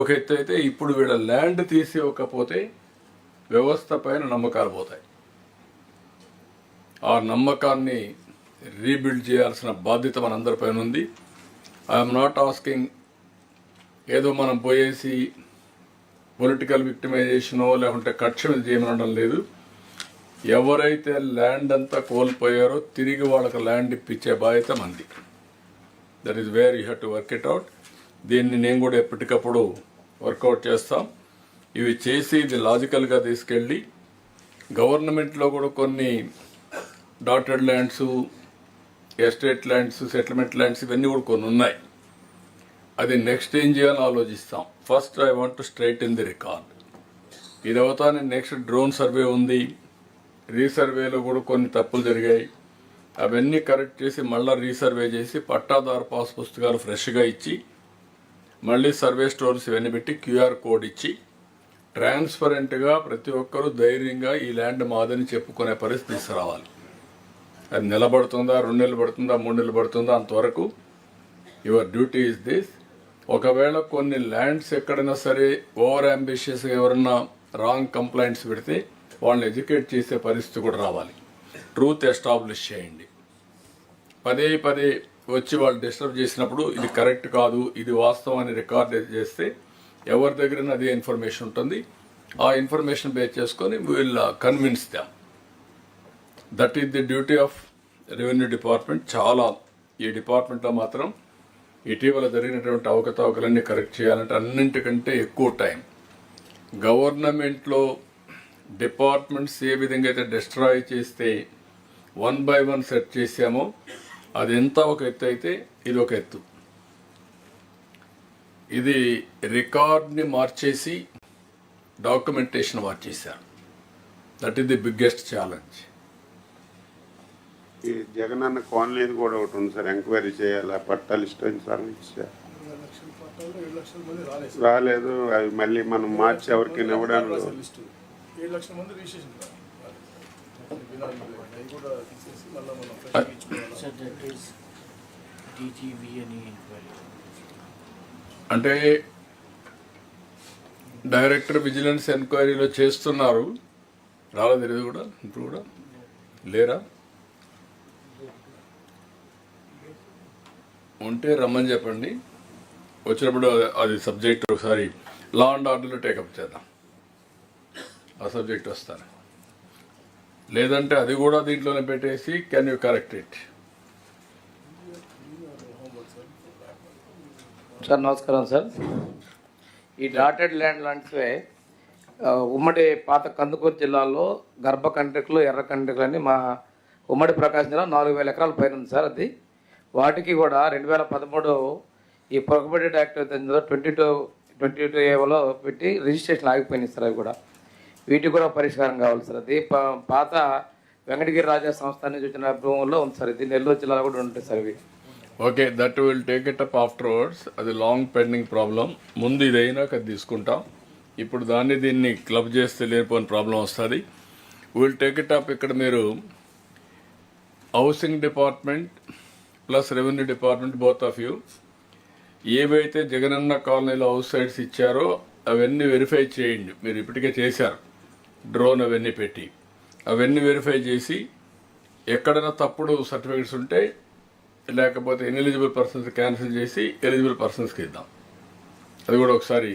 ఒక ఎత్తు అయితే ఇప్పుడు వీళ్ళ ల్యాండ్ తీసి ఇవ్వకపోతే వ్యవస్థ పైన నమ్మకాలు పోతాయి. ఆ నమ్మకాన్ని రీబిల్డ్ చేయాల్సిన బాధ్యత మనందరిపైన ఉంది. ఐఎమ్ నాట్ ఆస్కింగ్ ఏదో మనం పోయేసి పొలిటికల్ విక్టిమైజేషనో లేకుంటే కక్ష మీద చేయమనడం లేదు. ఎవరైతే ల్యాండ్ అంతా కోల్పోయారో తిరిగి వాళ్ళకి ల్యాండ్ ఇప్పించే బాధ్యత మంది. That is where you have to work it out. దీన్ని నేను కూడా ఎప్పటికప్పుడు వర్కౌట్ చేస్తాం. ఇవి చేసి ఇది లాజికల్గా తీసుకెళ్ళి గవర్నమెంట్లో కూడా కొన్ని dotted lands, estate lands, settlement lands ఇవన్నీ కూడా కొన్ని ఉన్నాయి. అది నెక్స్ట్ ఏం చేయాలని ఆలోచిస్తాం. First I want to straight in the record. ఇది అవుతానే నెక్స్ట్ డ్రోన్ సర్వే ఉంది. రీసర్వేలో కూడా కొన్ని తప్పులు జరిగాయి. అవన్నీ కరెక్ట్ చేసి మళ్ళీ రీసర్వే చేసి పట్టాదారు పాస్ పుస్తకాలు ఫ్రెష్గా ఇచ్చి మళ్ళీ సర్వే స్టోర్స్ ఇవన్నీ పెట్టి క్యూఆర్ కోడ్ ఇచ్చి ట్రాన్స్పరెంట్గా ప్రతి ఒక్కరూ ధైర్యంగా ఈ ల్యాండ్ మాదని చెప్పుకునే పరిస్థితి తీసుకురావాలి. అది నిలబడుతుందా, 2 నెలలు పడుతుందా, 3 నెలలు పడుతుందా, అంతవరకు యువర్ డ్యూటీ ఈజ్ దిస్. ఒకవేళ కొన్ని ల్యాండ్స్ ఎక్కడైనా సరే ఓవర్ అంబిషియస్గా ఎవరన్నా రాంగ్ కంప్లైంట్స్ పెడితే వాళ్ళని ఎడ్యుకేట్ చేసే పరిస్థితి కూడా రావాలి. ట్రూత్ ఎస్టాబ్లిష్ చేయండి. పదే పదే వచ్చి వాళ్ళు డిస్టర్బ్ చేసినప్పుడు ఇది కరెక్ట్ కాదు, ఇది వాస్తవం అని రికార్డ్ చేస్తే ఎవరి దగ్గర అదే ఇన్ఫర్మేషన్ ఉంటుంది. ఆ ఇన్ఫర్మేషన్ బేస్ చేసుకొని will convince them. That is the duty of revenue department. చాలా ఈ డిపార్ట్మెంట్లో మాత్రం ఇటీవల జరిగినటువంటి అవకతవకలన్నీ కరెక్ట్ చేయాలంటే అన్నింటికంటే ఎక్కువ టైం గవర్నమెంట్లో డిపార్ట్మెంట్స్ ఏ విధంగా అయితే డిస్ట్రాయ్ చేస్తే 1 by 1 సెట్ చేసామో అది ఎంత ఒక ఎత్తు అయితే ఇది ఒక ఎత్తు. ఇది రికార్డ్ని మార్చేసి డాక్యుమెంటేషన్ మార్చేశారు. That is the biggest challenge. ఈ జగనన్న కాలనీ కూడా ఒకటి ఉంది సార్, ఎంక్వైరీ చేయాలి. పట్టాలు ఇష్టం సార్ ఇచ్చారు, రాలేదు. అవి మళ్ళీ మనం మార్చి ఎవరికి ఇవ్వడానికి 7 లక్షల మంది రిజిస్ట్రేషన్ అంటే డైరెక్టర్ విజిలెన్స్ ఎంక్వైరీలో చేస్తున్నారు. రాలేదు ఇది కూడా, ఇప్పుడు కూడా లేరా? ఉంటే రమ్మని చెప్పండి. వచ్చినప్పుడు అది సబ్జెక్ట్ ఒకసారి లా అండ్ ఆర్డర్లో టేకప్ చేద్దాం. ఆ సబ్జెక్ట్ వస్తాను. లేదంటే అది కూడా దీంట్లోనే పెట్టేసి can you correct it? Sir నమస్కారం సార్. ఈ డాటెడ్ ల్యాండ్ లాంటివే ఉమ్మడి పాత కందుకూరు జిల్లాలో గర్భ కండ్రికలు, ఎర్ర కండ్రికలు అని మా ఉమ్మడి ప్రకాశం జిల్లా 4,000 ఎకరాల పైన ఉంది సార్. అది వాటికి కూడా 2013 ఈ ప్రొహిబిటెడ్ యాక్ట్ 22A పెట్టి రిజిస్ట్రేషన్ ఆగిపోయినాయి సార్. అవి కూడా వీటికి కూడా పరిష్కారం కావాలి సార్. అది పాత వెంకటగిరి రాజా సంస్థ నుంచి వచ్చిన భూముల్లో ఉంది సార్. ఇది నెల్లూరు జిల్లాలో కూడా ఉంటుంది సార్. ఇవి okay, that will take it up afterwards. అది లాంగ్ పెండింగ్ ప్రాబ్లం. ముందు ఇది అయినాక అది తీసుకుంటాం. ఇప్పుడు దీన్ని క్లబ్ చేస్తే లేనిపోయిన ప్రాబ్లం వస్తుంది. Will take it up. ఇక్కడ మీరు housing department plus revenue department both of you ఏవైతే జగనన్న కాలనీలో హౌస్ సైట్స్ ఇచ్చారో అవన్నీ వెరిఫై చేయండి. మీరు ఇప్పటికే చేశారు, డ్రోన్ అవన్నీ పెట్టి అవన్నీ వెరిఫై చేసి ఎక్కడైనా తప్పుడు సర్టిఫికెట్స్ ఉంటే లేకపోతే ఇన్ఎలిజిబుల్ పర్సన్స్ క్యాన్సిల్ చేసి ఎలిజిబుల్ పర్సన్స్కి ఇద్దాం. అది కూడా ఒకసారి